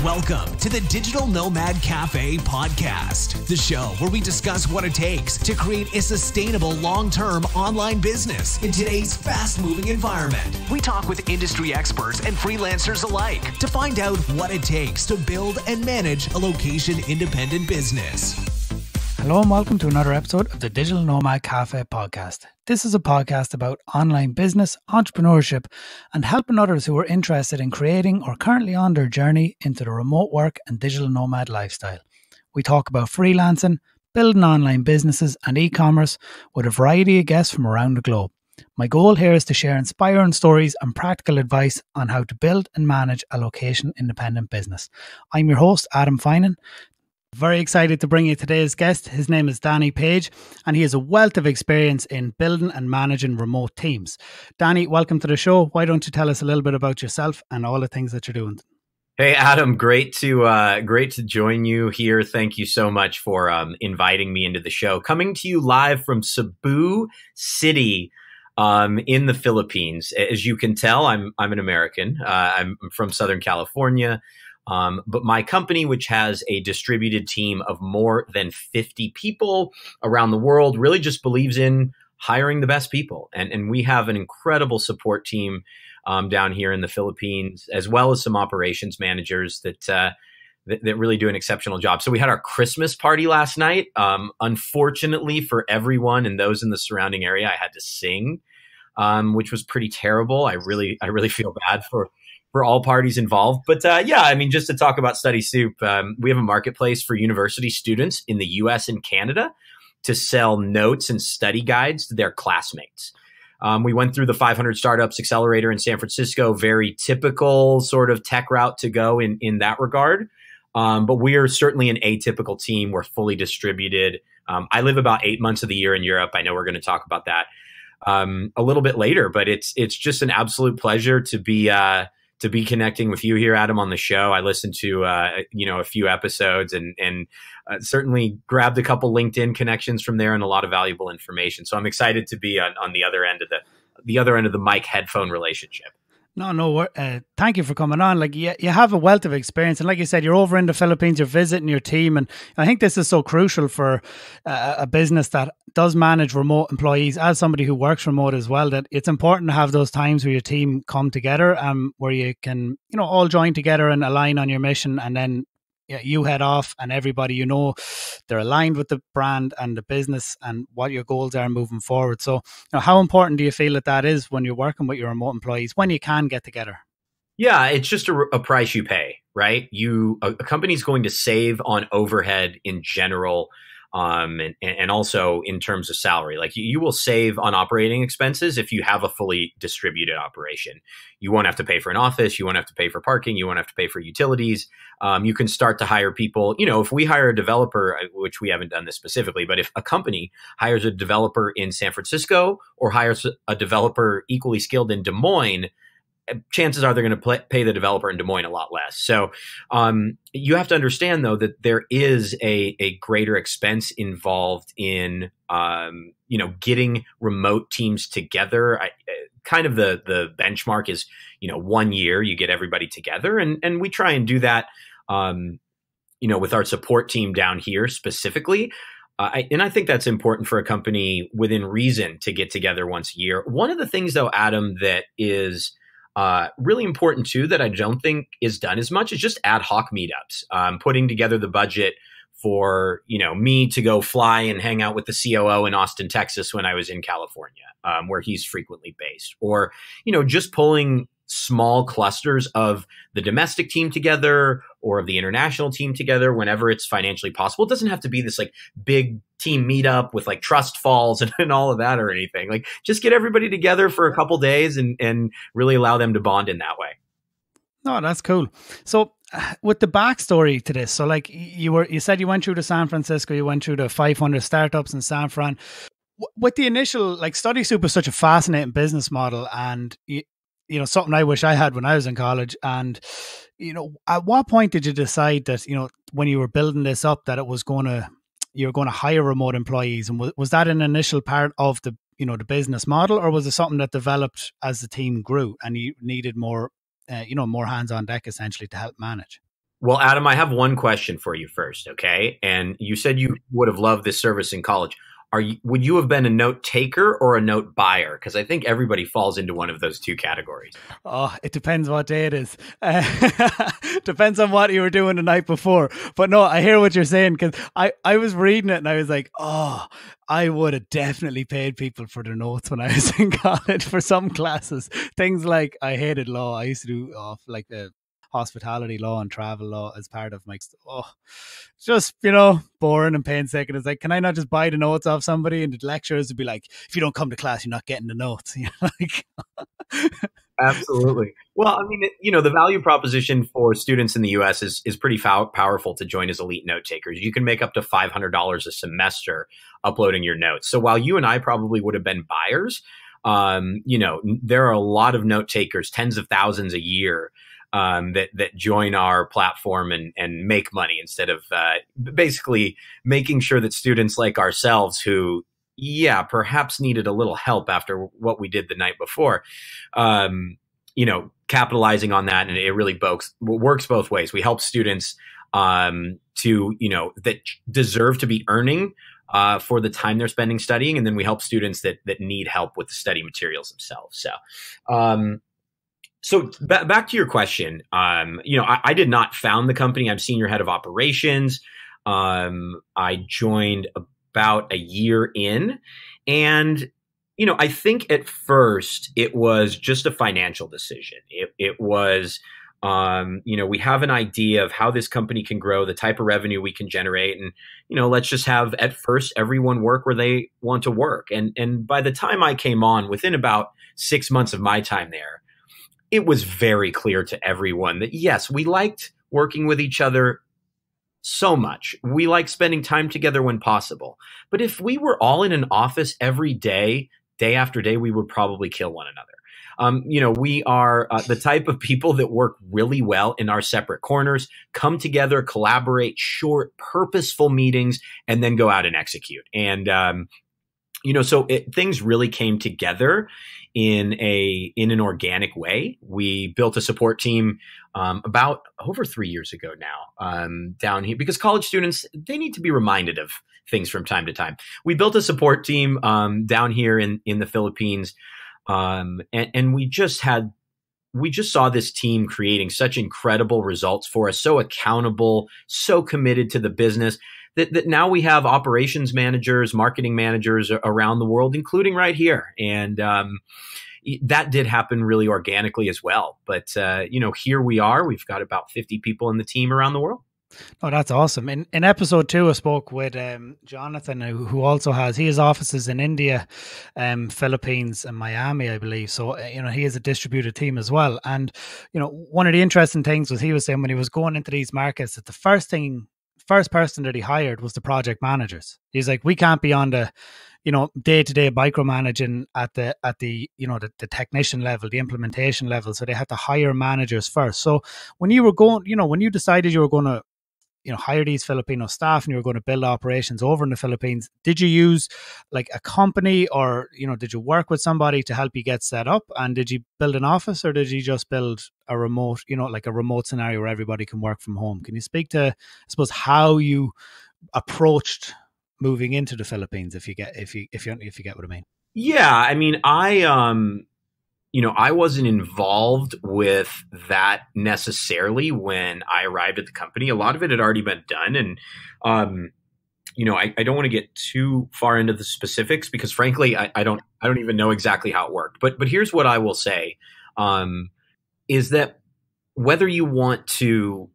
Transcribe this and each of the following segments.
Welcome to the Digital Nomad Cafe podcast, the show where we discuss what it takes to create a sustainable long-term online business in today's fast-moving environment. We talk with industry experts and freelancers alike to find out what it takes to build and manage a location-independent business. Hello and welcome to another episode of the Digital Nomad Cafe podcast. This is a podcast about online business, entrepreneurship, and helping others who are interested in creating or currently on their journey into the remote work and digital nomad lifestyle. We talk about freelancing, building online businesses and e-commerce with a variety of guests from around the globe. My goal here is to share inspiring stories and practical advice on how to build and manage a location-independent business. I'm your host, Adam Finan. Very excited to bring you today's guest. His name is Danny Page, and he has a wealth of experience in building and managing remote teams. Danny, welcome to the show. Why don't you tell us a little bit about yourself and all the things that you're doing? Hey, Adam, great to join you here. Thank you so much for inviting me into the show. Coming to you live from Cebu City in the Philippines. As you can tell, I'm an American. I'm from Southern California. But my company, which has a distributed team of more than 50 people around the world, really just believes in hiring the best people. And we have an incredible support team down here in the Philippines, as well as some operations managers that really do an exceptional job. So we had our Christmas party last night. Unfortunately for everyone and those in the surrounding area, I had to sing, which was pretty terrible. I really feel bad for all parties involved. But just to talk about Study Soup, we have a marketplace for university students in the US and Canada to sell notes and study guides to their classmates. We went through the 500 Startups Accelerator in San Francisco, very typical sort of tech route to go in that regard. But we are certainly an atypical team. We're fully distributed. I live about 8 months of the year in Europe. I know we're going to talk about that a little bit later, but it's just an absolute pleasure to be connecting with you here, Adam, on the show. I listened to a few episodes and certainly grabbed a couple LinkedIn connections from there and a lot of valuable information. So I'm excited to be on the other end of the mic headphone relationship. No. Thank you for coming on. Like you have a wealth of experience, and like you said, you're over in the Philippines. You're visiting your team, and I think this is so crucial for a business that does manage remote employees. As somebody who works remote as well, that it's important to have those times where your team come together, where you can, all join together and align on your mission, and then you head off, and everybody they're aligned with the brand and the business and what your goals are moving forward. So, how important do you feel that is when you're working with your remote employees, when you can get together? Yeah, it's just a price you pay, right? A company's going to save on overhead in general, and also in terms of salary. Like you will save on operating expenses if you have a fully distributed operation. You won't have to pay for an office. You won't have to pay for parking. You won't have to pay for utilities. You can start to hire people. If we hire a developer, which we haven't done this specifically, but if a company hires a developer in San Francisco or hires a developer equally skilled in Des Moines, chances are they're going to pay the developer in Des Moines a lot less. So you have to understand, though, that there is a greater expense involved in getting remote teams together. Kind of the benchmark is 1 year you get everybody together, and we try and do that with our support team down here specifically. And I think that's important for a company within reason to get together once a year. One of the things, though, Adam, that is really important too, that I don't think is done as much, is just ad hoc meetups, putting together the budget for, me to go fly and hang out with the COO in Austin, Texas when I was in California, where he's frequently based, or, just pulling small clusters of the domestic team together or of the international team together whenever it's financially possible. It doesn't have to be this like big team meetup with like trust falls and all of that or anything. Like just get everybody together for a couple days and really allow them to bond in that way. No, that's cool. So with the backstory to this, so like you said you went through to San Francisco, you went through the 500 startups in San Fran. With the initial, like Study Soup is such a fascinating business model, and something I wish I had when I was in college. And, at what point did you decide that, when you were building this up, that you were going to hire remote employees? And was that an initial part of the business model, or was it something that developed as the team grew and you needed more, more hands on deck essentially to help manage? Well, Adam, I have one question for you first, okay? And you said you would have loved this service in college. Would you have been a note taker or a note buyer? Because I think everybody falls into one of those two categories. Oh, it depends what day it is. Depends on what you were doing the night before. But no, I hear what you're saying, because I was reading it and I was like, oh, I would have definitely paid people for their notes when I was in college for some classes. Things like, I hated law. I used to do like the hospitality law and travel law as part of my just boring and painstaking. It's like, can I not just buy the notes off somebody? And the lecturers would be like, if you don't come to class, you're not getting the notes. Like Absolutely. Well, I mean, the value proposition for students in the US is pretty powerful to join as elite note takers. You can make up to $500 a semester uploading your notes. So while you and I probably would have been buyers, there are a lot of note takers, tens of thousands a year, that join our platform and make money instead of basically making sure that students like ourselves who, perhaps needed a little help after what we did the night before, capitalizing on that. And it really works both ways. We help students that deserve to be earning for the time they're spending studying. And then we help students that need help with the study materials themselves. So back to your question, I did not found the company. I'm senior head of operations. I joined about a year in, and I think at first it was just a financial decision. It was, we have an idea of how this company can grow, the type of revenue we can generate, and let's just have at first everyone work where they want to work. And by the time I came on, within about 6 months of my time there, it was very clear to everyone that, yes, we liked working with each other so much. We liked spending time together when possible. But if we were all in an office every day, day after day, we would probably kill one another. We are the type of people that work really well in our separate corners, come together, collaborate, short, purposeful meetings, and then go out and execute. And, things really came together in an organic way. We built a support team about over 3 years ago now down here, because college students, they need to be reminded of things from time to time. We built a support team down here in the Philippines, and we just saw this team creating such incredible results for us, so accountable, so committed to the business, that now we have operations managers, marketing managers around the world, including right here. And that did happen really organically as well. But, here we are. We've got about 50 people in the team around the world. Oh, that's awesome. In episode 2, I spoke with Jonathan, who also has offices in India, Philippines, and Miami, I believe. So, he has a distributed team as well. And, one of the interesting things was, he was saying when he was going into these markets, that the first person that he hired was the project managers. He's like, we can't be on the, day-to-day micromanaging at the the technician level, the implementation level. So they had to hire managers first. So when you were going, when you decided you were going to, hire these Filipino staff and you were going to build operations over in the Philippines, did you use like a company, or, did you work with somebody to help you get set up? And did you build an office, or did you just build a remote, like a remote scenario where everybody can work from home? Can you speak to, I suppose, how you approached moving into the Philippines, if you get what I mean? Yeah. I mean, I wasn't involved with that necessarily when I arrived at the company. A lot of it had already been done. And, I don't want to get too far into the specifics, because frankly, I don't even know exactly how it worked. But here's what I will say, is that whether you want to,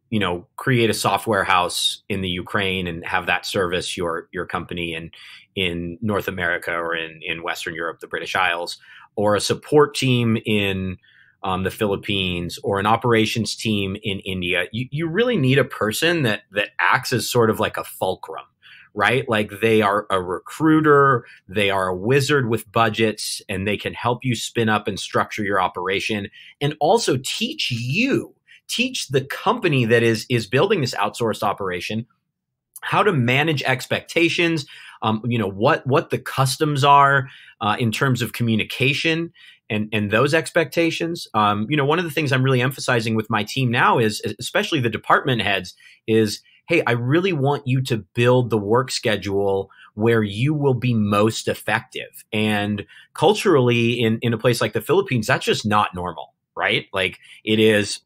create a software house in the Ukraine and have that service your company in North America or in Western Europe, the British Isles, or a support team in the Philippines, or an operations team in India, you really need a person that acts as sort of like a fulcrum, right? Like, they are a recruiter, they are a wizard with budgets, and they can help you spin up and structure your operation, and also teach the company that is building this outsourced operation how to manage expectations, what the customs are in terms of communication and those expectations. One of the things I'm really emphasizing with my team now is, especially the department heads, is, hey, I really want you to build the work schedule where you will be most effective. And culturally, in a place like the Philippines, that's just not normal, right? Like it is.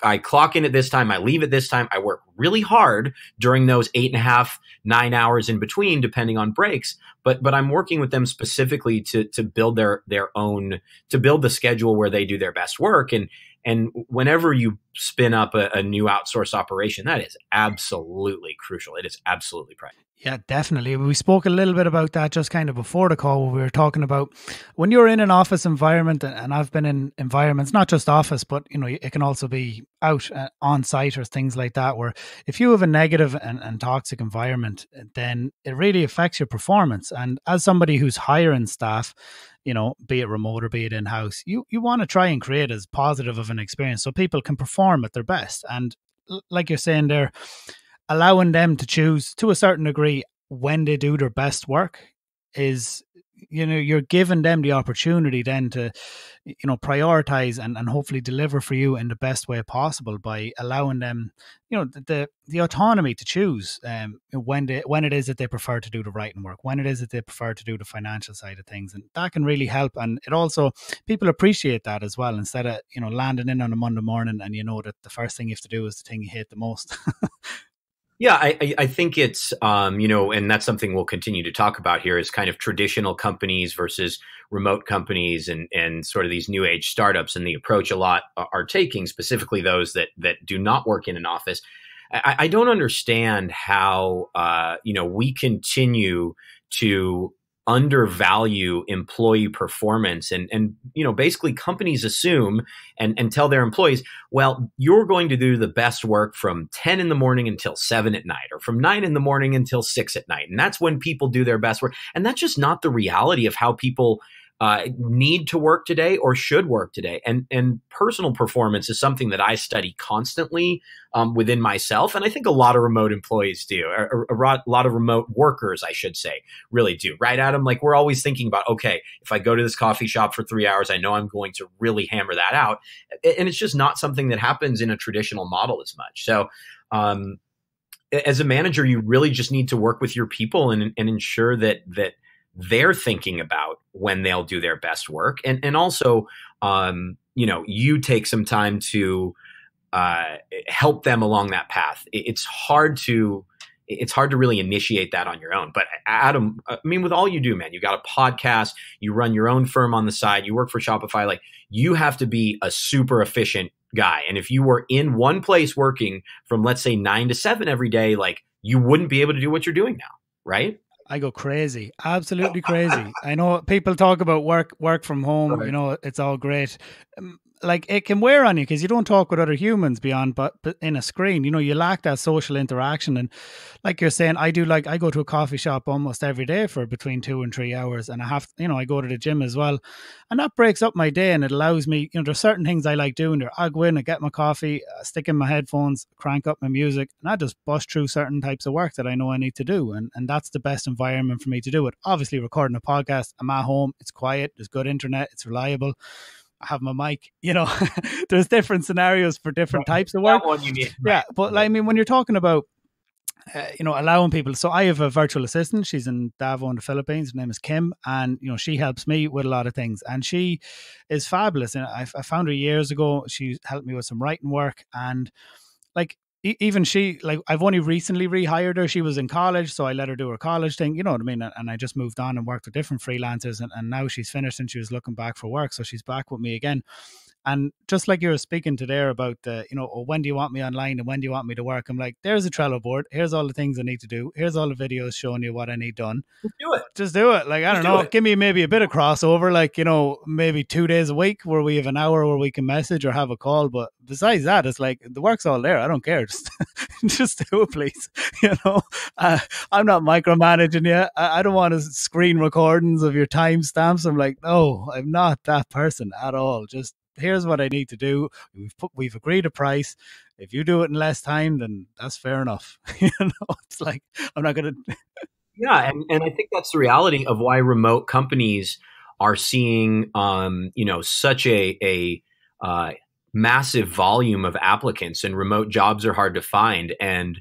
I clock in at this time. I leave at this time. I work really hard during those 8.5, 9 hours in between, depending on breaks. But I'm working with them specifically to build their own, to build the schedule where they do their best work. And whenever you spin up a new outsource operation, that is absolutely crucial. It is absolutely practical. Yeah, definitely. We spoke a little bit about that just kind of before the call, where we were talking about when you're in an office environment, and I've been in environments, not just office, but it can also be out on site or things like that, where if you have a negative and toxic environment, then it really affects your performance. And as somebody who's hiring staff, be it remote or be it in-house, you want to try and create as positive of an experience so people can perform at their best. And like you're saying there, allowing them to choose to a certain degree when they do their best work is, you're giving them the opportunity then to, prioritize and hopefully deliver for you in the best way possible by allowing them, the autonomy to choose when it is that they prefer to do the writing work, when it is that they prefer to do the financial side of things. And that can really help. And it also, people appreciate that as well, instead of, landing in on a Monday morning and that the first thing you have to do is the thing you hate the most. Yeah, I think it's, and that's something we'll continue to talk about here, is kind of traditional companies versus remote companies and sort of these new age startups, and the approach a lot are taking, specifically those that do not work in an office. I don't understand how, we continue to undervalue employee performance and basically companies assume and tell their employees, well, you're going to do the best work from 10 in the morning until 7 at night, or from 9 in the morning until 6 at night. And that's when people do their best work. And that's just not the reality of how people need to work today or should work today. And personal performance is something that I study constantly within myself. And I think a lot of remote employees do, or a lot of remote workers, I should say, really do. Right, Adam? Like, we're always thinking about, okay, if I go to this coffee shop for 3 hours, I know I'm going to really hammer that out. And it's just not something that happens in a traditional model as much. So as a manager, you really just need to work with your people and ensure that they're thinking about when they'll do their best work. And also, you take some time to help them along that path. It's hard to really initiate that on your own. But Adam, I mean, with all you do, man, you got a podcast, you run your own firm on the side, you work for Shopify, like, you have to be a super efficient guy. And if you were in one place working from, let's say, 9 to 7 every day, like, you wouldn't be able to do what you're doing now, right? I go crazy, absolutely crazy. I know people talk about work from home, right. It's all great. Like, it can wear on you because you don't talk with other humans beyond but in a screen. You lack that social interaction. And like you're saying, I go to a coffee shop almost every day for between 2 and 3 hours, and I go to the gym as well, and that breaks up my day. And it allows me, there's certain things I like doing there. I go in, I get my coffee, stick in my headphones, crank up my music, and I just bust through certain types of work that I know I need to do. And that's the best environment for me to do it. Obviously, recording a podcast, I'm at home, it's quiet, there's good internet, it's reliable. I have my mic, there's different scenarios for different types of work. Yeah. But I mean, when you're talking about, allowing people, so I have a virtual assistant. She's in Davao in the Philippines. Her name is Kim. And, she helps me with a lot of things. And she is fabulous. And I found her years ago. She helped me with some writing work. And like, even she, like, I've only recently rehired her. She was in college, so I let her do her college thing, you know what I mean? And I just moved on and worked with different freelancers, and now she's finished and she was looking back for work, so she's back with me again. And just like you were speaking to there about the, when do you want me online and when do you want me to work? I'm like, there's a Trello board. Here's all the things I need to do. Here's all the videos showing you what I need done. Just do it. Like, I don't know. Give me maybe a bit of crossover, like, maybe 2 days a week where we have an hour where we can message or have a call. But besides that, it's like, the work's all there. I don't care. Just do it, please. I'm not micromanaging you. I don't want to screen recordings of your timestamps. I'm like, no, I'm not that person at all. Just here's what I need to do. We've agreed a price. If you do it in less time, then that's fair enough. It's like, I'm not going to. Yeah. And I think that's the reality of why remote companies are seeing, such a massive volume of applicants, and remote jobs are hard to find. And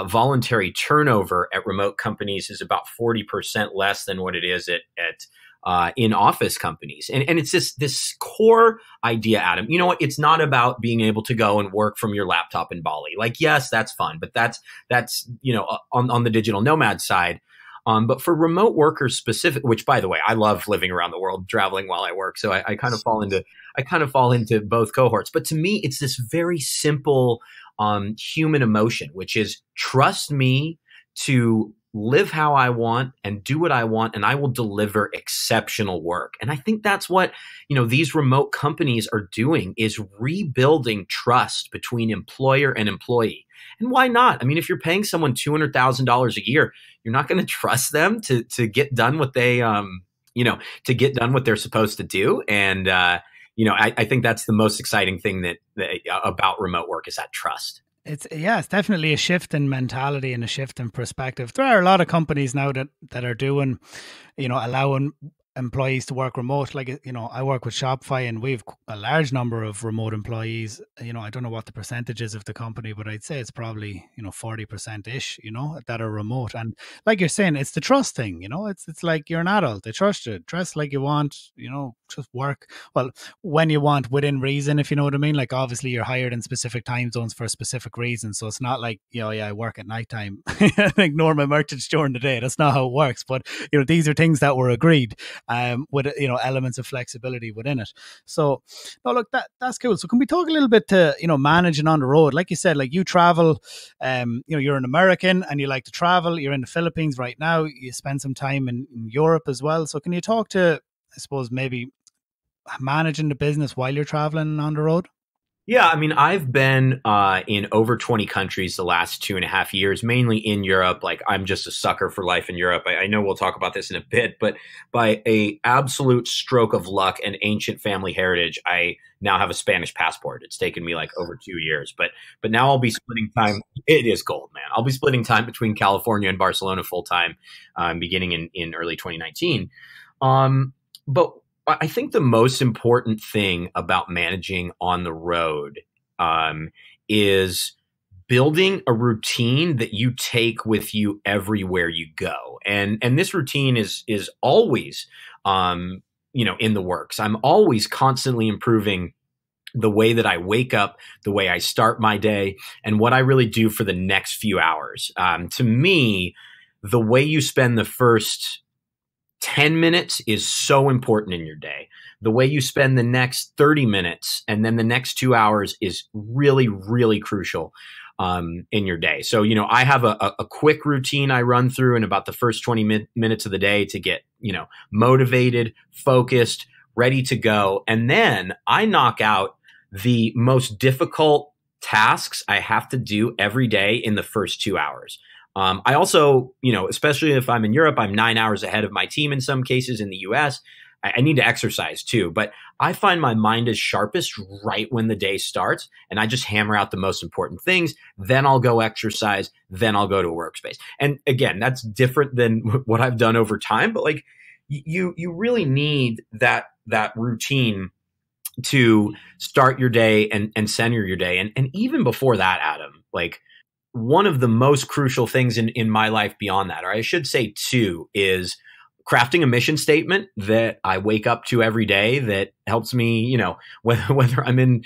voluntary turnover at remote companies is about 40% less than what it is at in-office companies. And it's this core idea, Adam. You know what? It's not about being able to go and work from your laptop in Bali. Like, yes, that's fun, but that's on the digital nomad side. But for remote workers specific, which, by the way, I love living around the world, traveling while I work. So I kind of fall into both cohorts. But to me, it's this very simple human emotion, which is trust me to live how I want and do what I want, and I will deliver exceptional work. And I think that's what, these remote companies are doing, is rebuilding trust between employer and employee. And why not? I mean, if you're paying someone $200,000 a year, you're not going to trust them to get done what they, to get done what they're supposed to do. And, I think that's the most exciting thing that about remote work, is that trust. It's definitely a shift in mentality and a shift in perspective. There are a lot of companies now that are doing, allowing employees to work remote. Like, I work with Shopify, and we've a large number of remote employees. I don't know what the percentage is of the company, but I'd say it's probably, 40% ish, that are remote. And like you're saying, it's the trust thing, it's like you're an adult. They trust you. Dress like you want, just work. Well, when you want, within reason, if you know what I mean. Like, obviously you're hired in specific time zones for a specific reason. So it's not like, I work at nighttime and ignore my merchants during the day. That's not how it works. But, these are things that were agreed. With elements of flexibility within it. So, no, look, that's cool. So, can we talk a little bit to managing on the road? Like you said, like you travel. You're an American and you like to travel. You're in the Philippines right now. You spend some time in Europe as well. So, can you talk to, I suppose, maybe managing the business while you're traveling on the road? Yeah, I mean, I've been in over 20 countries the last 2.5 years, mainly in Europe. Like, I'm just a sucker for life in Europe. I know we'll talk about this in a bit, but by a absolute stroke of luck and ancient family heritage, I now have a Spanish passport. It's taken me like over 2 years, but now I'll be splitting time. It is gold, man. I'll be splitting time between California and Barcelona full time, beginning in early 2019. But I think the most important thing about managing on the road is building a routine that you take with you everywhere you go. And this routine is always, in the works. I'm always constantly improving the way that I wake up, the way I start my day, and what I really do for the next few hours. To me, the way you spend the first 10 minutes is so important in your day. The way you spend the next 30 minutes and then the next 2 hours is really, really crucial in your day. So, I have a quick routine I run through in about the first 20 minutes of the day to get, motivated, focused, ready to go. And then I knock out the most difficult tasks I have to do every day in the first 2 hours. I also, especially if I'm in Europe, I'm 9 hours ahead of my team in some cases. In the US, I need to exercise too. But I find my mind is sharpest right when the day starts, and I just hammer out the most important things. Then I'll go exercise. Then I'll go to a workspace. And again, that's different than what I've done over time. But like you really need that routine to start your day and center your day. And even before that, Adam, like, one of the most crucial things in my life beyond that, or I should say two, is crafting a mission statement that I wake up to every day that helps me, whether I'm in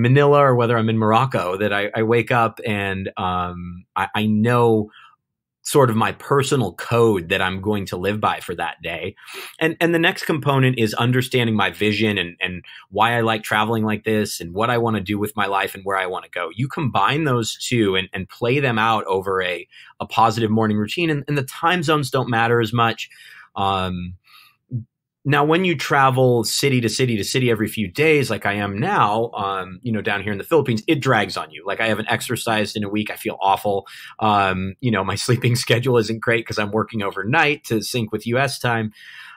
Manila or whether I'm in Morocco, that I wake up and I know sort of my personal code that I'm going to live by for that day. And the next component is understanding my vision and why I like traveling like this and what I want to do with my life and where I want to go. You combine those two and play them out over a positive morning routine, and the time zones don't matter as much. Now, when you travel city to city to city every few days, like I am now, down here in the Philippines, it drags on you. Like, I haven't exercised in a week. I feel awful. My sleeping schedule isn't great because I'm working overnight to sync with US time.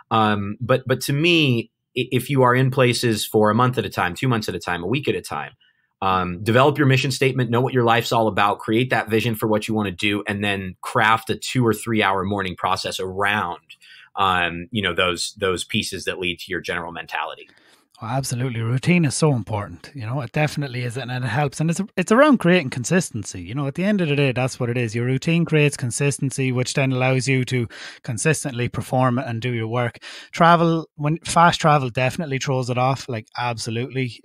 But to me, if you are in places for a month at a time, 2 months at a time, a week at a time, develop your mission statement, know what your life's all about, create that vision for what you want to do, and then craft a 2 or 3 hour morning process around, those pieces that lead to your general mentality. Oh, absolutely. Routine is so important. It definitely is. And it helps. And it's around creating consistency. At the end of the day, that's what it is. Your routine creates consistency, which then allows you to consistently perform and do your work. Fast travel definitely throws it off. Like, absolutely.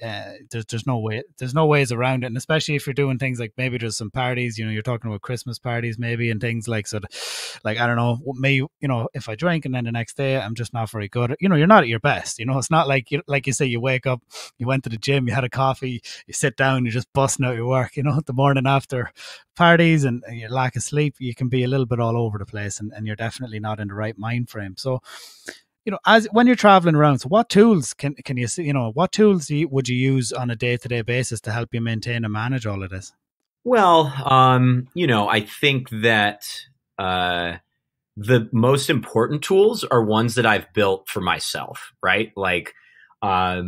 There's no way. There's no ways around it. And especially if you're doing things like maybe there's some parties, you're talking about Christmas parties maybe and things like, so like, I don't know, if I drink and then the next day I'm just not very good. You're not at your best. It's not like you say, you wake up, you went to the gym, you had a coffee, you sit down, you're just busting out your work. The morning after parties and your lack of sleep, you can be a little bit all over the place, and you're definitely not in the right mind frame. So, as when you're traveling around, so what tools can you see? What tools would you use on a day-to-day basis to help you maintain and manage all of this? Well, I think that the most important tools are ones that I've built for myself, right? Like, as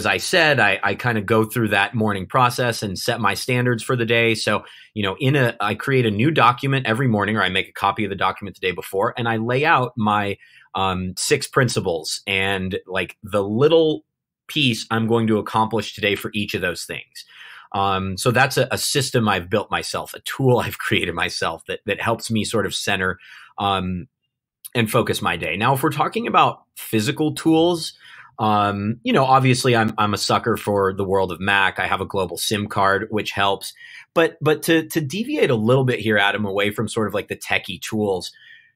I said, I kind of go through that morning process and set my standards for the day. So, I create a new document every morning, or I make a copy of the document the day before, and I lay out my 6 principles and like the little piece I'm going to accomplish today for each of those things. So that's a system I've built myself, a tool I've created myself that helps me sort of center and focus my day. Now, if we're talking about physical tools, obviously I'm a sucker for the world of Mac. I have a global SIM card, which helps. But to deviate a little bit here, Adam, away from sort of like the techie tools,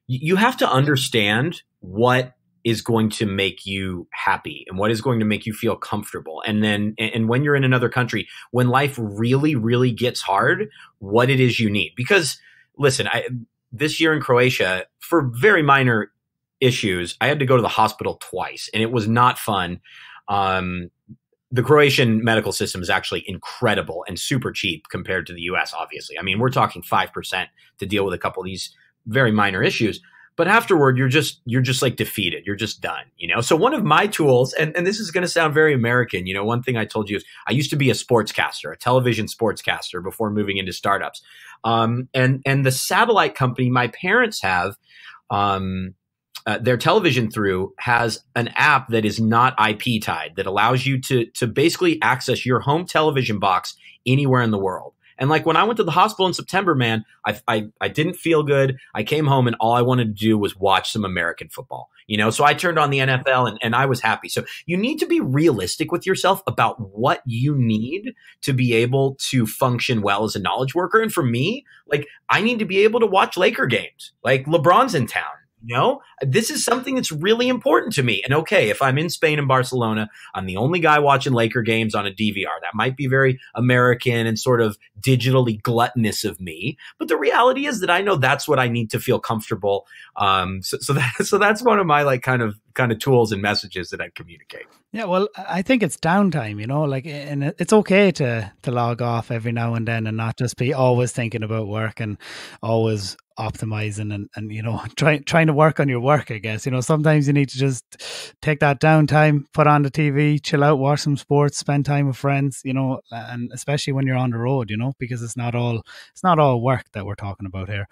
you have to understand what is going to make you happy and what is going to make you feel comfortable. And when you're in another country, when life really, really gets hard, what it is you need. Because listen, this year in Croatia, for very minor issues, I had to go to the hospital twice, and it was not fun. The Croatian medical system is actually incredible and super cheap compared to the US, obviously. I mean, we're talking 5% to deal with a couple of these very minor issues. But afterward, you're just like defeated. You're just done, So one of my tools, and this is going to sound very American, one thing I told you is I used to be a sportscaster, a television sportscaster before moving into startups. And the satellite company my parents have, their television through has an app that is not IP tied, that allows you to basically access your home television box anywhere in the world. And like when I went to the hospital in September, man, I didn't feel good. I came home and all I wanted to do was watch some American football, so I turned on the NFL and I was happy. So you need to be realistic with yourself about what you need to be able to function well as a knowledge worker. And for me, like, I need to be able to watch Laker games. Like, LeBron's in town. This is something that's really important to me. And okay, if I'm in Spain and Barcelona, I'm the only guy watching Laker games on a DVR. That might be very American and sort of digitally gluttonous of me. But the reality is that I know that's what I need to feel comfortable. So that's one of my like kind of tools and messages that I communicate. Yeah, well, I think it's downtime, and it's okay to log off every now and then and not just be always thinking about work and always optimizing and trying to work on your work, I guess. Sometimes you need to just take that downtime, put on the TV, chill out, watch some sports, spend time with friends, and especially when you're on the road, because it's not all work that we're talking about here.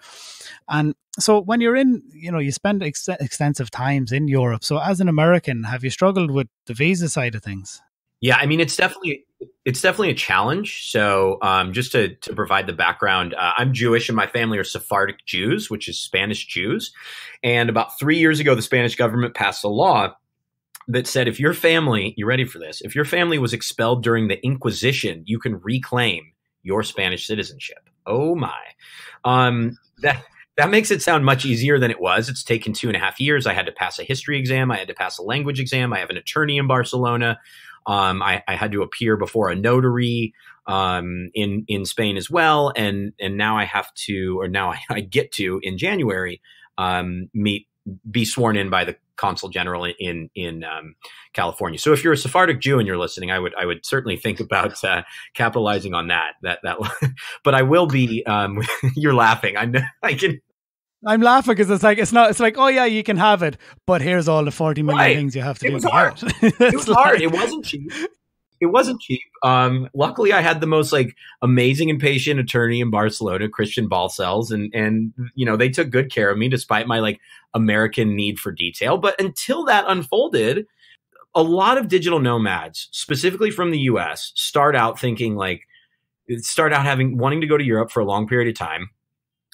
And so when you're in, you spend extensive times in Europe. So as an American, have you struggled with the visa side of things? Yeah, I mean, it's definitely a challenge. So just to provide the background, I'm Jewish and my family are Sephardic Jews, which is Spanish Jews. And about 3 years ago, the Spanish government passed a law that said if your family, you ready for this? If your family was expelled during the Inquisition, you can reclaim your Spanish citizenship. Oh my. That makes it sound much easier than it was. It's taken 2.5 years. I had to pass a history exam. I had to pass a language exam. I have an attorney in Barcelona. I had to appear before a notary in Spain as well. And now I get to in January be sworn in by the consul general in California. So if you're a Sephardic Jew and you're listening, I would certainly think about capitalizing on that. But I will be. You're laughing. I know. I can. I'm laughing because it's like, oh yeah, you can have it, but here's all the 40 million things you have to do to hard. get it. It was hard. It wasn't cheap. It wasn't cheap. Luckily, I had the most like amazing and patient attorney in Barcelona, Christian Balcells, and they took good care of me despite my like American need for detail. But until that unfolded, a lot of digital nomads, specifically from the US, start out wanting to go to Europe for a long period of time.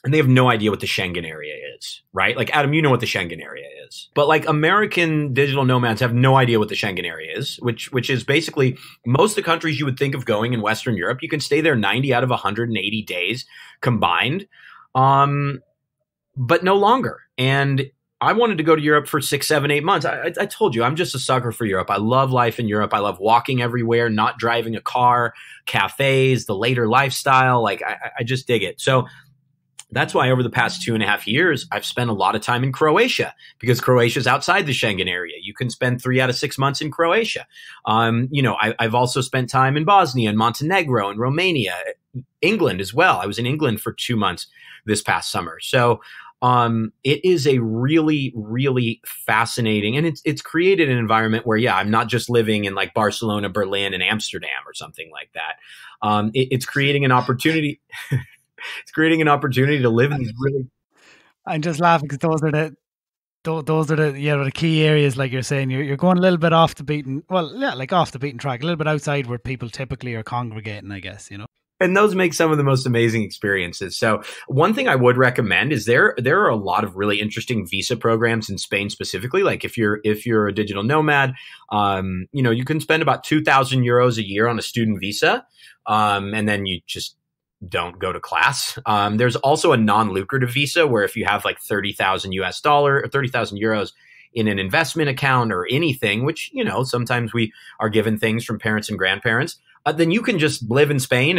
And they have no idea what the Schengen area is, right? Like, Adam, you know what the Schengen area is. But like American digital nomads have no idea what the Schengen area is, which is basically most of the countries you would think of going in Western Europe. You can stay there 90 out of 180 days combined, but no longer. And I wanted to go to Europe for 6, 7, 8 months. I told you, I'm just a sucker for Europe. I love life in Europe. I love walking everywhere, not driving a car, cafes, the later lifestyle. Like, I just dig it. So that's why over the past 2.5 years, I've spent a lot of time in Croatia, because Croatia is outside the Schengen area. You can spend 3 out of 6 months in Croatia. I've also spent time in Bosnia and Montenegro and Romania, England as well. I was in England for 2 months this past summer. So it is a really, really fascinating, and it's created an environment where, yeah, I'm not just living in like Barcelona, Berlin, and Amsterdam or something like that. It's creating an opportunity. It's creating an opportunity to live in these really. I'm just laughing because those are the key areas, like you're saying. You're going a little bit off the beaten track, a little bit outside where people typically are congregating, I guess, And those make some of the most amazing experiences. So one thing I would recommend is there are a lot of really interesting visa programs in Spain specifically. Like if you're a digital nomad, you can spend about 2,000 euros a year on a student visa, and then you just don't go to class. There's also a non-lucrative visa where if you have like $30,000 or 30,000 euros in an investment account or anything, which, sometimes we are given things from parents and grandparents, then you can just live in Spain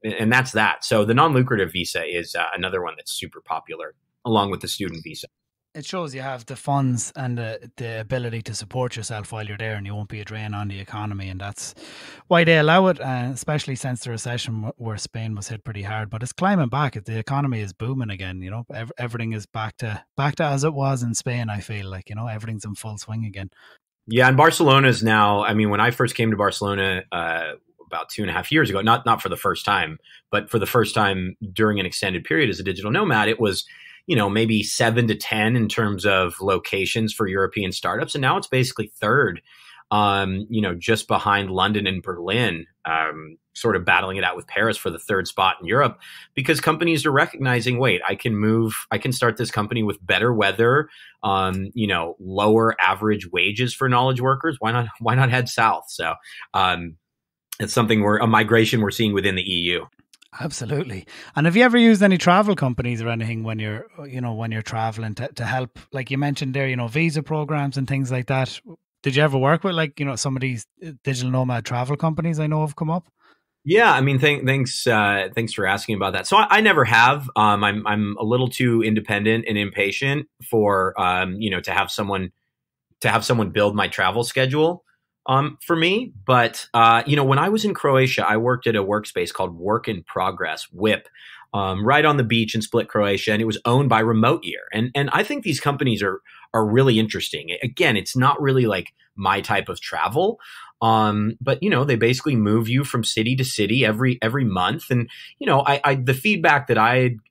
and that's that. So the non-lucrative visa is another one that's super popular along with the student visa. It shows you have the funds and the ability to support yourself while you're there, and you won't be a drain on the economy. And that's why they allow it, especially since the recession where Spain was hit pretty hard. But it's climbing back. The economy is booming again. Everything is back to as it was in Spain. I feel like everything's in full swing again. Yeah, and Barcelona is now. I mean, when I first came to Barcelona about 2.5 years ago, not for the first time, but for the first time during an extended period as a digital nomad, it was maybe 7 to 10 in terms of locations for European startups. And now it's basically third, just behind London and Berlin, sort of battling it out with Paris for the third spot in Europe, because companies are recognizing, wait, I can start this company with better weather, lower average wages for knowledge workers. Why not head south? So it's a migration we're seeing within the EU. Absolutely. And have you ever used any travel companies or anything when you're traveling to help, like you mentioned there, visa programs and things like that? Did you ever work with some of these digital nomad travel companies I know have come up? Yeah, I mean, thanks for asking about that. So I never have. I'm a little too independent and impatient for to have someone build my travel schedule for me. But when I was in Croatia, I worked at a workspace called Work in Progress, WIP, right on the beach in Split, Croatia, and it was owned by Remote Year. And I think these companies are really interesting. Again, it's not really like my type of travel. But they basically move you from city to city every month. And, the feedback that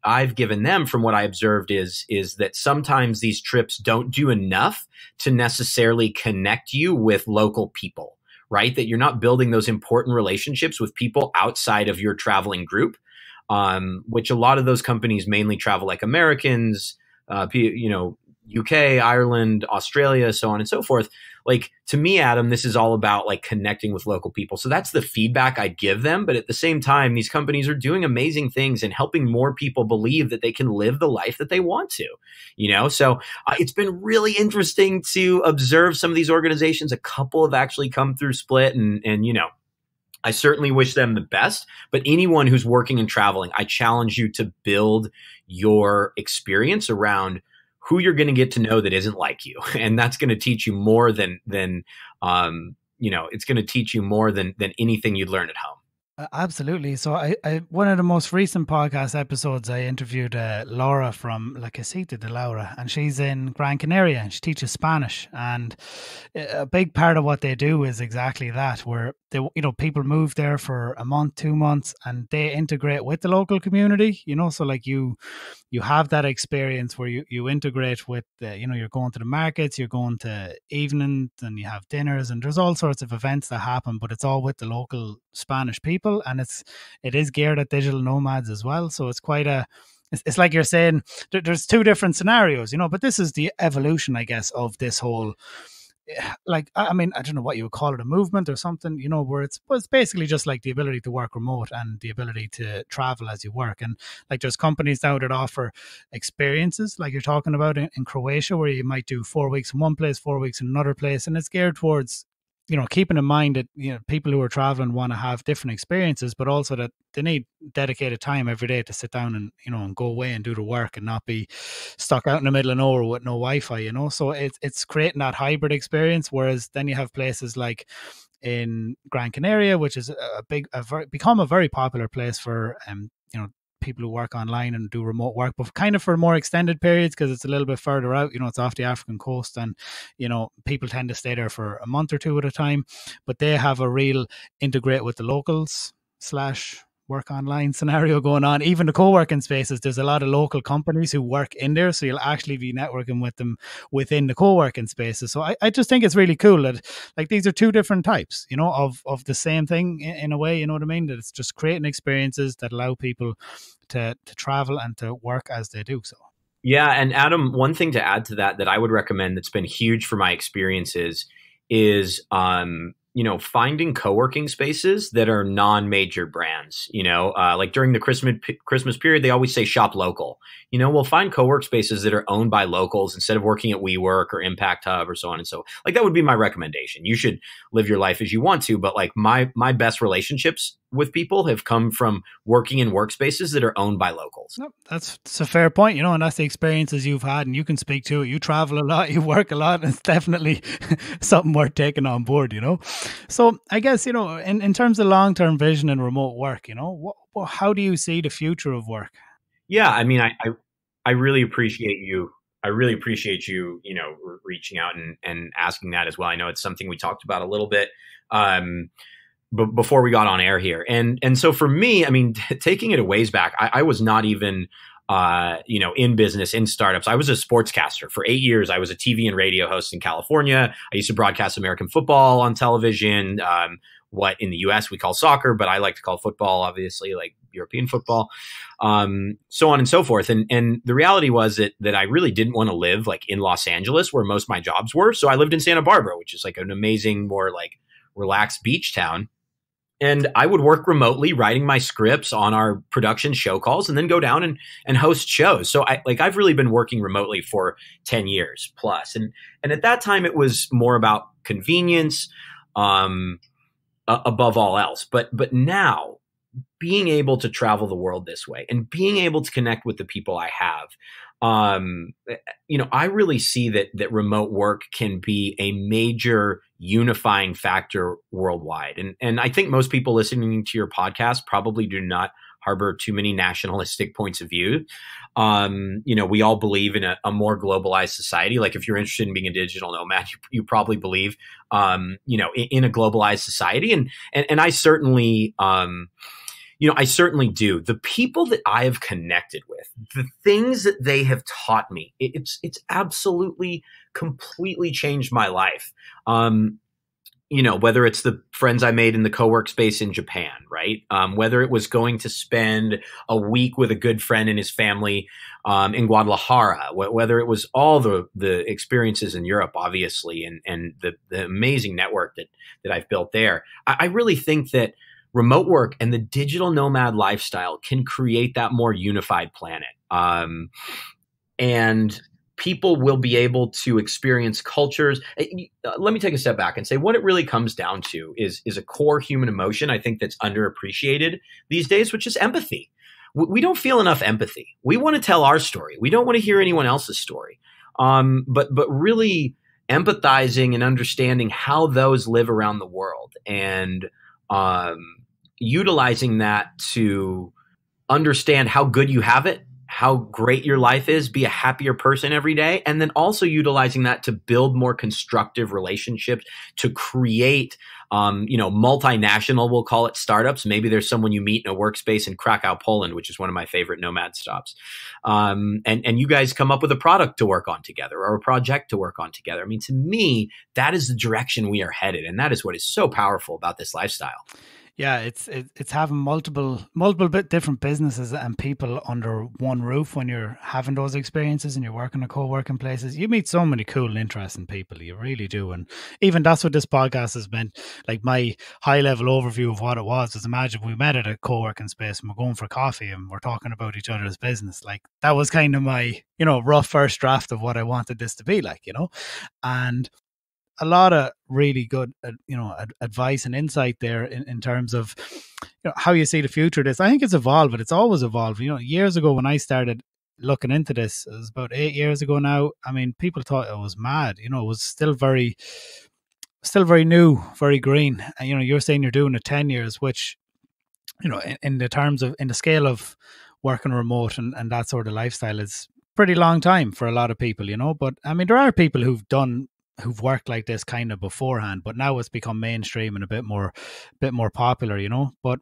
I've given them from what I observed is that sometimes these trips don't do enough to necessarily connect you with local people, right? That you're not building those important relationships with people outside of your traveling group, which a lot of those companies mainly travel like Americans, UK, Ireland, Australia, so on and so forth. Like, to me, Adam, this is all about like connecting with local people. So that's the feedback I'd give them. But at the same time, these companies are doing amazing things and helping more people believe that they can live the life that they want to, So it's been really interesting to observe some of these organizations. A couple have actually come through Split and I certainly wish them the best, but anyone who's working and traveling, I challenge you to build your experience around who you're going to get to know that isn't like you. And that's going to teach you more than it's going to teach you more than anything you'd learn at home. Absolutely. So I one of the most recent podcast episodes, I interviewed Laura from La Casita de Laura, and she's in Gran Canaria and she teaches Spanish. And a big part of what they do is exactly that, where they, people move there for a month, 2 months, and they integrate with the local community. So like you have that experience where you integrate with you're going to the markets, you're going to evenings, and you have dinners, and there's all sorts of events that happen, but it's all with the local Spanish people, and it is geared at digital nomads as well. So it's quite it's like you're saying, there's two different scenarios, but this is the evolution, I guess, of this whole, like, I mean, I don't know what you would call it, a movement or something, where it's basically just like the ability to work remote and the ability to travel as you work. And like, there's companies now that offer experiences, like you're talking about in Croatia, where you might do 4 weeks in one place, 4 weeks in another place, and it's geared towards keeping in mind that people who are traveling want to have different experiences, but also that they need dedicated time every day to sit down and and go away and do the work and not be stuck out in the middle of nowhere with no Wi-Fi. So it's creating that hybrid experience. Whereas then you have places like in Gran Canaria, which is become a very popular place for people who work online and do remote work, but kind of for more extended periods, because it's a little bit further out. It's off the African coast, and people tend to stay there for a month or two at a time. But they have a real integrate with the locals / work online scenario going on. Even the co-working spaces, there's a lot of local companies who work in there, so you'll actually be networking with them within the co-working spaces. So I just think it's really cool that, like, these are two different types of the same thing in a way, what I mean, that it's just creating experiences that allow people to travel and to work as they do so. Yeah, and Adam, one thing to add to that I would recommend that's been huge for my experiences is finding co-working spaces that are non-major brands. Like during the Christmas period, they always say shop local. We'll find co-work spaces that are owned by locals instead of working at WeWork or Impact Hub or so on and so. Like, that would be my recommendation. You should live your life as you want to, but like my best relationships with people have come from working in workspaces that are owned by locals. No, that's a fair point, and that's the experiences you've had, and you can speak to it. You travel a lot, you work a lot, and it's definitely something worth taking on board, So I guess, in terms of long-term vision and remote work, how do you see the future of work? Yeah, I mean, I really appreciate you. I really appreciate you, reaching out and asking that as well. I know it's something we talked about a little bit but before we got on air here. And so for me, I mean, taking it a ways back, I was not even, in business, in startups. I was a sportscaster for 8 years. I was a TV and radio host in California. I used to broadcast American football on television, what in the US we call soccer, but I like to call football, obviously, like European football, so on and so forth. And the reality was that I really didn't want to live like in Los Angeles, where most of my jobs were. So I lived in Santa Barbara, which is like an amazing, more like relaxed beach town. And I would work remotely, writing my scripts on our production show calls, and then go down and host shows. So I've really been working remotely for 10 years plus. And at that time, it was more about convenience above all else. But now, being able to travel the world this way and being able to connect with the people I have, I really see that remote work can be a major unifying factor worldwide. And I think most people listening to your podcast probably do not harbor too many nationalistic points of view. We all believe in a more globalized society. Like, if you're interested in being a digital nomad, you probably believe, in a globalized society. And I certainly, I certainly do. The people that I have connected with, the things that they have taught me, it's absolutely, completely changed my life. Whether it's the friends I made in the co-work space in Japan, right? Whether it was going to spend a week with a good friend and his family in Guadalajara, whether it was all the experiences in Europe, obviously, and the amazing network that I've built there. I really think that remote work and the digital nomad lifestyle can create that more unified planet. And people will be able to experience cultures. Let me take a step back and say what it really comes down to is a core human emotion, I think, that's underappreciated these days, which is empathy. We don't feel enough empathy. We want to tell our story. We don't want to hear anyone else's story. But really empathizing and understanding how those live around the world, and utilizing that to understand how good you have it, how great your life is, be a happier person every day, and then also utilizing that to build more constructive relationships, to create, multinational, we'll call it, startups. Maybe there's someone you meet in a workspace in Krakow, Poland, which is one of my favorite nomad stops. And you guys come up with a product to work on together or a project to work on together. I mean, to me, that is the direction we are headed. And that is what is so powerful about this lifestyle. Yeah, it's having multiple bit different businesses and people under one roof. When you're having those experiences and you're working at co-working places, you meet so many cool and interesting people. You really do. And even that's what this podcast has been. Like, my high level overview of what it was imagine we met at a co-working space and we're going for coffee and we're talking about each other's business. Like, that was kind of my, rough first draft of what I wanted this to be like, and a lot of really good, advice and insight there in terms of, how you see the future of this. I think it's evolved. It's always evolved. Years ago when I started looking into this, it was about 8 years ago now. I mean, people thought it was mad. It was still very new, very green. And, you're saying you're doing it 10 years, which, in the scale of working remote and that sort of lifestyle is pretty long time for a lot of people, But I mean, there are people who've worked like this kind of beforehand, but now it's become mainstream and a bit more popular, But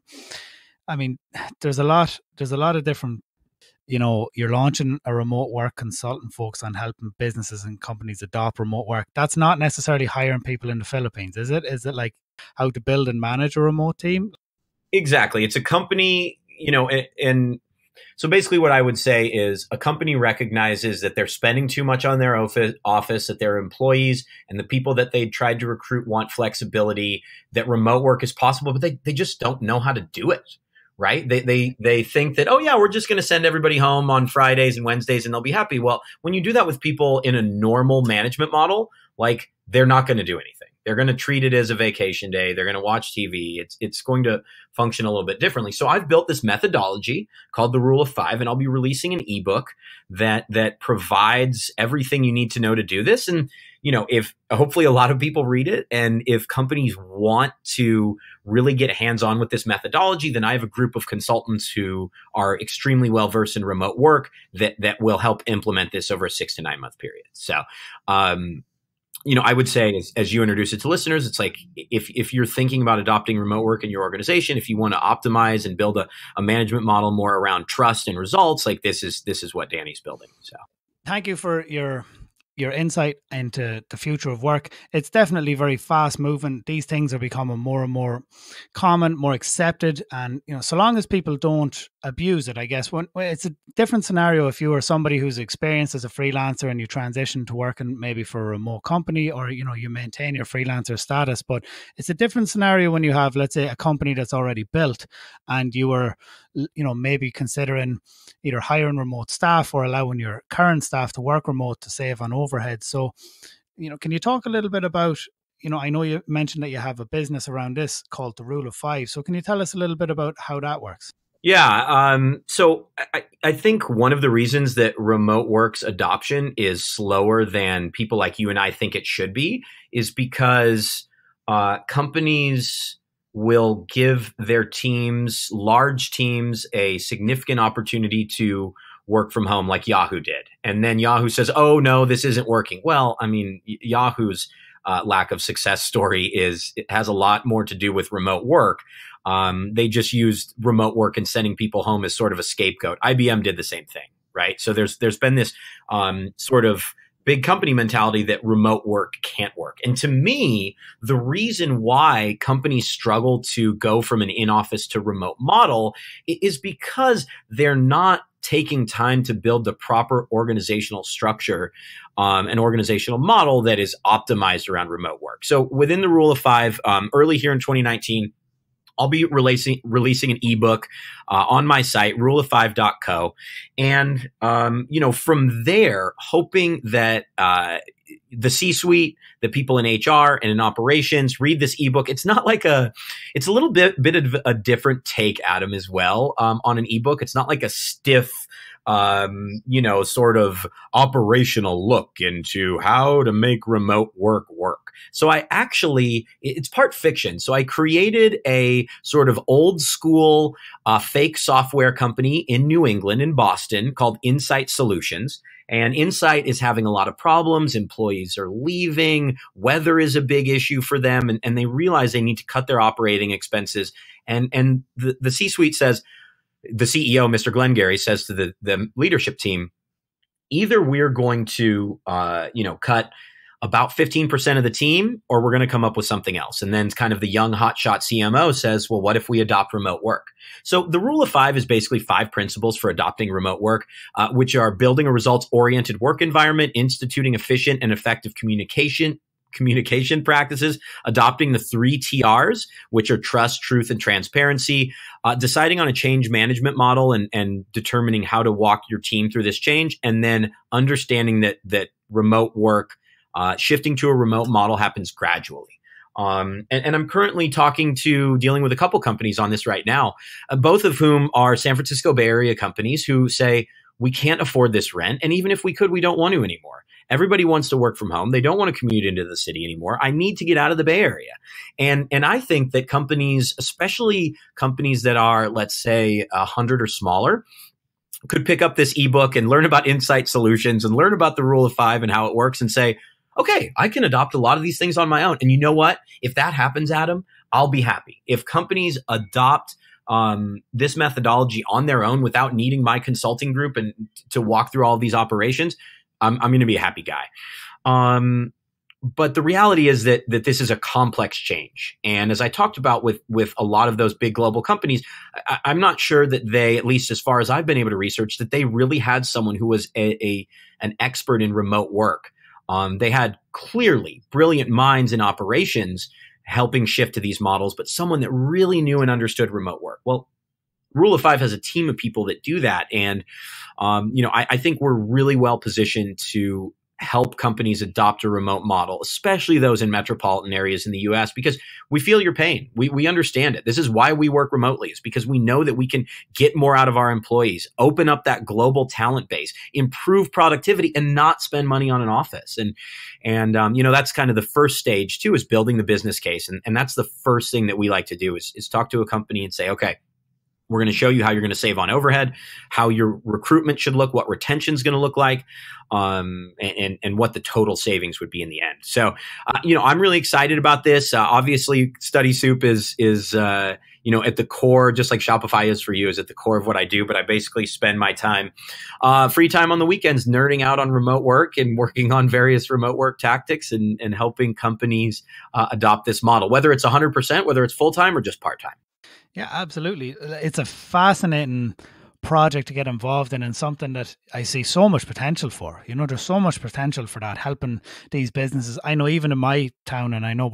I mean, there's a lot of different, you're launching a remote work consultant focus on helping businesses and companies adopt remote work. That's not necessarily hiring people in the Philippines, is it? Is it like how to build and manage a remote team? Exactly. It's a company, and so basically what I would say is a company recognizes that they're spending too much on their office, that their employees and the people that they tried to recruit want flexibility, that remote work is possible, but they just don't know how to do it, right? They think that, oh yeah, we're just going to send everybody home on Fridays and Wednesdays and they'll be happy. Well, when you do that with people in a normal management model, like, they're not going to do anything. They're going to treat it as a vacation day. They're going to watch TV. It's going to function a little bit differently. So I've built this methodology called the Rule of Five, and I'll be releasing an ebook that provides everything you need to know to do this. And, if hopefully a lot of people read it, and if companies want to really get hands-on with this methodology, then I have a group of consultants who are extremely well-versed in remote work that will help implement this over a 6 to 9 month period. So, I would say, as you introduce it to listeners, it's like, if you're thinking about adopting remote work in your organization, if you want to optimize and build a management model more around trust and results, like this is what Danny's building. So thank you for your insight into the future of work. It's definitely very fast moving. These things are becoming more and more common, more accepted. And, so long as people don't abuse it, I guess it's a different scenario if you are somebody who's experienced as a freelancer and you transition to working maybe for a remote company, or, you maintain your freelancer status. But it's a different scenario when you have, let's say, a company that's already built and you are, maybe considering either hiring remote staff or allowing your current staff to work remote to save on overhead. So, can you talk a little bit about, I know you mentioned that you have a business around this called the Rule of Five. So can you tell us a little bit about how that works? Yeah. So I think one of the reasons that remote work's adoption is slower than people like you and I think it should be is because companies will give their teams, large teams, a significant opportunity to work from home, like Yahoo did. And then Yahoo says, oh, no, this isn't working. Well, I mean, Yahoo's lack of success story it has a lot more to do with remote work. They just used remote work and sending people home as sort of a scapegoat. IBM did the same thing, right? So there's been this sort of big company mentality that remote work can't work. And to me, the reason why companies struggle to go from an in-office to remote model is because they're not taking time to build the proper organizational structure, an organizational model that is optimized around remote work. So within the Rule of Five, early here in 2019, I'll be releasing an ebook on my site, ruleof5.co. And, from there, hoping that the C-suite, the people in HR and in operations read this ebook. It's not like it's a little bit of a different take, Adam, as well, on an ebook. It's not like a stiff, sort of operational look into how to make remote work work. So it's part fiction. So I created a sort of old school fake software company in New England, in Boston, called Insight Solutions. And Insight is having a lot of problems. Employees are leaving. Weather is a big issue for them. And they realize they need to cut their operating expenses. And the C-suite says, the CEO, Mr. Glengarry, says to the leadership team, either we're going to, cut about 15% of the team, or we're going to come up with something else. And then kind of the young hotshot CMO says, well, what if we adopt remote work? So the rule of 5 is basically 5 principles for adopting remote work, which are building a results-oriented work environment, instituting efficient and effective communication practices, adopting the 3 TRs, which are trust, truth, and transparency, deciding on a change management model and determining how to walk your team through this change, and then understanding that remote work, shifting to a remote model happens gradually. And I'm currently dealing with a couple companies on this right now, both of whom are San Francisco Bay Area companies who say, we can't afford this rent. And even if we could, we don't want to anymore. Everybody wants to work from home. They don't want to commute into the city anymore. I need to get out of the Bay Area. And I think that companies, especially companies that are, let's say, 100 or smaller, could pick up this ebook and learn about Insight Solutions and learn about the rule of 5 and how it works and say, okay, I can adopt a lot of these things on my own. And you know what? If that happens, Adam, I'll be happy. If companies adopt this methodology on their own without needing my consulting group and to walk through all of these operations, I'm going to be a happy guy. But the reality is that this is a complex change. And as I talked about with a lot of those big global companies, I'm not sure that they, at least as far as I've been able to research, that they really had someone who was an expert in remote work. They had clearly brilliant minds in operations helping shift to these models, but someone that really knew and understood remote work. Well, Rule of 5 has a team of people that do that. And, I think we're really well positioned to help companies adopt a remote model, especially those in metropolitan areas in the US, because we feel your pain. We understand it. This is why we work remotely. It's because we know that we can get more out of our employees, open up that global talent base, improve productivity, and not spend money on an office. And that's kind of the first stage too, is building the business case. And that's the first thing that we like to do is talk to a company and say, okay, we're going to show you how you're going to save on overhead, how your recruitment should look, what retention is going to look like, and what the total savings would be in the end. So, I'm really excited about this. Obviously, Study Soup is at the core, just like Shopify is for you, is at the core of what I do. But I basically spend my time, free time on the weekends, nerding out on remote work and working on various remote work tactics and helping companies adopt this model, whether it's 100%, whether it's full-time or just part-time. Yeah, absolutely. It's a fascinating project to get involved in and something that I see so much potential for. There's so much potential for that, helping these businesses. I know even in my town, and I know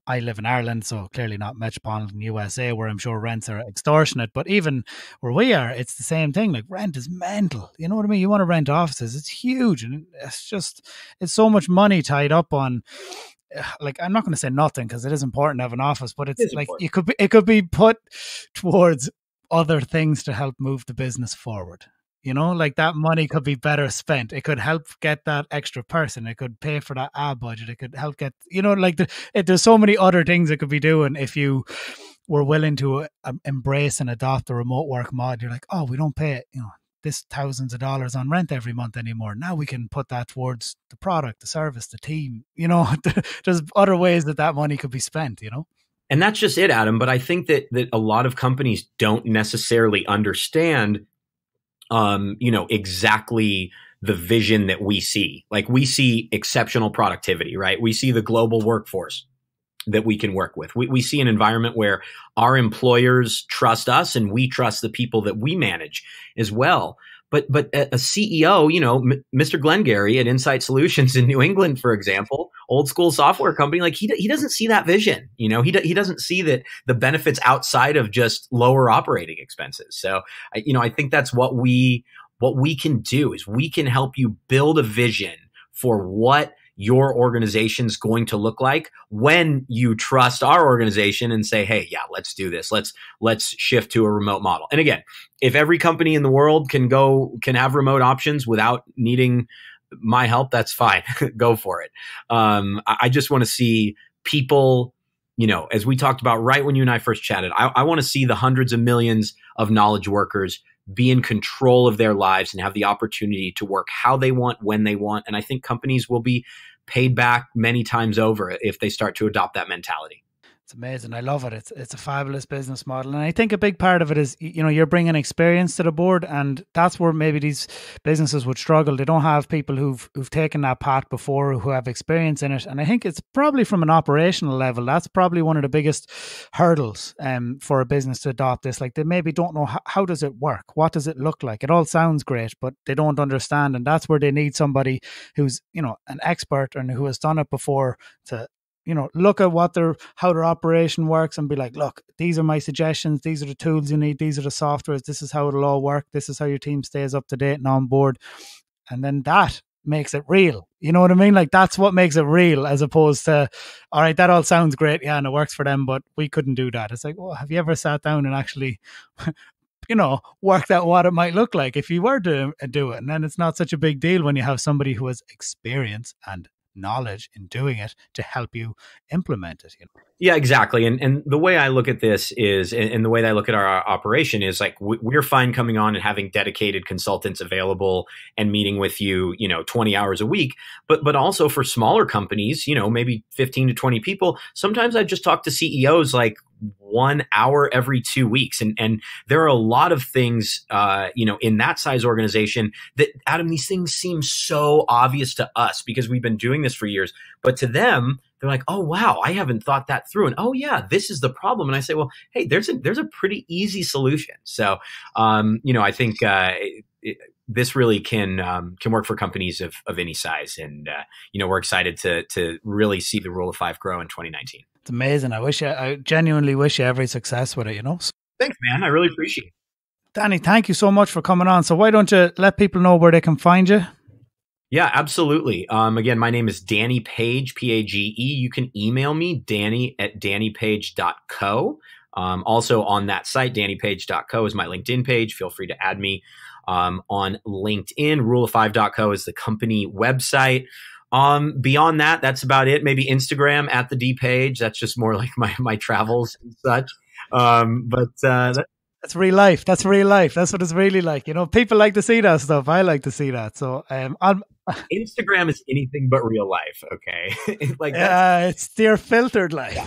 I live in Ireland, so clearly not metropolitan USA, where I'm sure rents are extortionate, but even where we are, it's the same thing. Like, rent is mental. You know what I mean? You want to rent offices, it's huge. And it's so much money tied up on, like, I'm not going to say nothing because it is important to have an office, but it's like important. It could be put towards other things to help move the business forward. Like that money could be better spent. It could help get that extra person. It could pay for that ad budget. It could help get, there's so many other things it could be doing if you were willing to embrace and adopt the remote work mod. You're like, oh, we don't pay this thousands of dollars on rent every month anymore. Now we can put that towards the product, the service, the team. There's other ways that money could be spent. And that's just it, Adam. But I think that a lot of companies don't necessarily understand, exactly the vision that we see. Like, we see exceptional productivity, right? We see the global workforce that we can work with. We see an environment where our employers trust us and we trust the people that we manage as well. But a CEO, Mr. Glengarry at Insight Solutions in New England, for example, old school software company, like he doesn't see that vision. He doesn't see that the benefits outside of just lower operating expenses. So, I think that's what we can do is we can help you build a vision for what your organization's going to look like when you trust our organization and say, hey, yeah, let's do this. Let's shift to a remote model. And again, if every company in the world can have remote options without needing my help, that's fine. Go for it. I just want to see people, as we talked about right when you and I first chatted, I want to see the hundreds of millions of knowledge workers be in control of their lives and have the opportunity to work how they want, when they want. And I think companies will be paid back many times over if they start to adopt that mentality. It's amazing. I love it. It's a fabulous business model. And I think a big part of it is, you're bringing experience to the board, and that's where maybe these businesses would struggle. They don't have people who've taken that path before, who have experience in it. And I think it's probably from an operational level, that's probably one of the biggest hurdles for a business to adopt this. Like, they maybe don't know how does it work? What does it look like? It all sounds great, but they don't understand. And that's where they need somebody who's, an expert and who has done it before to look at how their operation works and be like, look, these are my suggestions. These are the tools you need. These are the softwares. This is how it'll all work. This is how your team stays up to date and on board. And then that makes it real. You know what I mean? Like, that's what makes it real, as opposed to, all right, that all sounds great. Yeah. And it works for them, but we couldn't do that. It's like, well, have you ever sat down and actually, worked out what it might look like if you were to do it? And then it's not such a big deal when you have somebody who has experience and knowledge in doing it to help you implement it. Yeah, exactly. And the way I look at this is, and the way that I look at our operation is like, we're fine coming on and having dedicated consultants available and meeting with you, 20 hours a week. But also for smaller companies, maybe 15 to 20 people, sometimes I just talk to CEOs like 1 hour every 2 weeks. And there are a lot of things, in that size organization that, Adam, these things seem so obvious to us because we've been doing this for years, but to them, they're like, oh, wow, I haven't thought that through. And oh, yeah, this is the problem. And I say, well, hey, there's a pretty easy solution. So, I think this really can work for companies of any size. And, we're excited to really see the Rule of 5 grow in 2019. It's amazing. I genuinely wish you every success with it, Thanks, man. I really appreciate it. Danny, thank you so much for coming on. So why don't you let people know where they can find you? Yeah, absolutely. Again, my name is Danny Page, Page. You can email me, danny@dannypage.co. Also on that site, dannypage.co is my LinkedIn page. Feel free to add me on LinkedIn. Rule5.co is the company website. Beyond that, that's about it. Maybe Instagram at the D Page. That's just more like my travels and such. That's real life. That's real life. That's what it's really like. People like to see that stuff. I like to see that. So, Instagram is anything but real life. Okay. It's their filtered life. Yeah,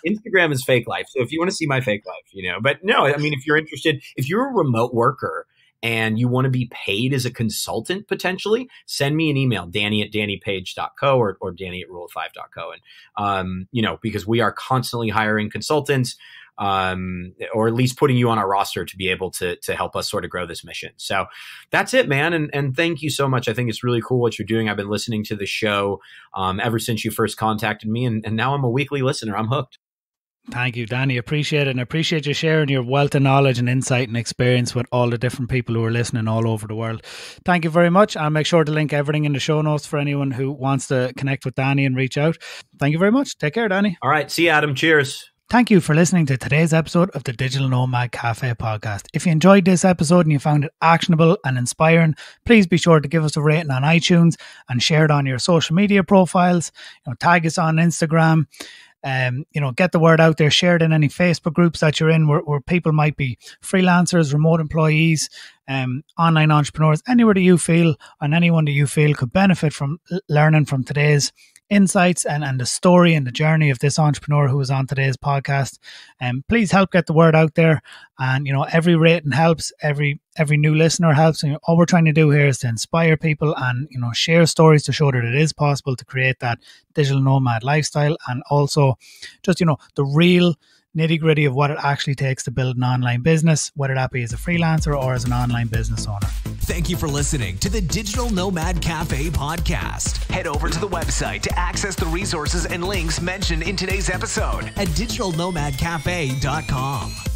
Instagram is fake life. So if you want to see my fake life, but no, I mean, if you're interested, if you're a remote worker and you want to be paid as a consultant, potentially, send me an email, danny@dannypage.co or danny@rule5.co. And, because we are constantly hiring consultants, or at least putting you on our roster to be able to help us sort of grow this mission. So that's it, man. And thank you so much. I think it's really cool what you're doing. I've been listening to the show ever since you first contacted me, and now I'm a weekly listener. I'm hooked. Thank you, Danny. Appreciate it. And I appreciate you sharing your wealth of knowledge and insight and experience with all the different people who are listening all over the world. Thank you very much. I'll make sure to link everything in the show notes for anyone who wants to connect with Danny and reach out. Thank you very much. Take care, Danny. All right. See you, Adam. Cheers. Thank you for listening to today's episode of the Digital Nomad Cafe podcast. If you enjoyed this episode and you found it actionable and inspiring, please be sure to give us a rating on iTunes and share it on your social media profiles. Tag us on Instagram. Get the word out there. Share it in any Facebook groups that you're in where people might be freelancers, remote employees, online entrepreneurs, anywhere that you feel and anyone that you feel could benefit from learning from today's insights and the story and the journey of this entrepreneur who was on today's podcast. Please help get the word out there. And, every rating helps, every new listener helps. And all we're trying to do here is to inspire people and, share stories to show that it is possible to create that digital nomad lifestyle. And also just, the real nitty-gritty of what it actually takes to build an online business, whether that be as a freelancer or as an online business owner. Thank you for listening to the Digital Nomad Cafe podcast. Head over to the website to access the resources and links mentioned in today's episode at digitalnomadcafe.com.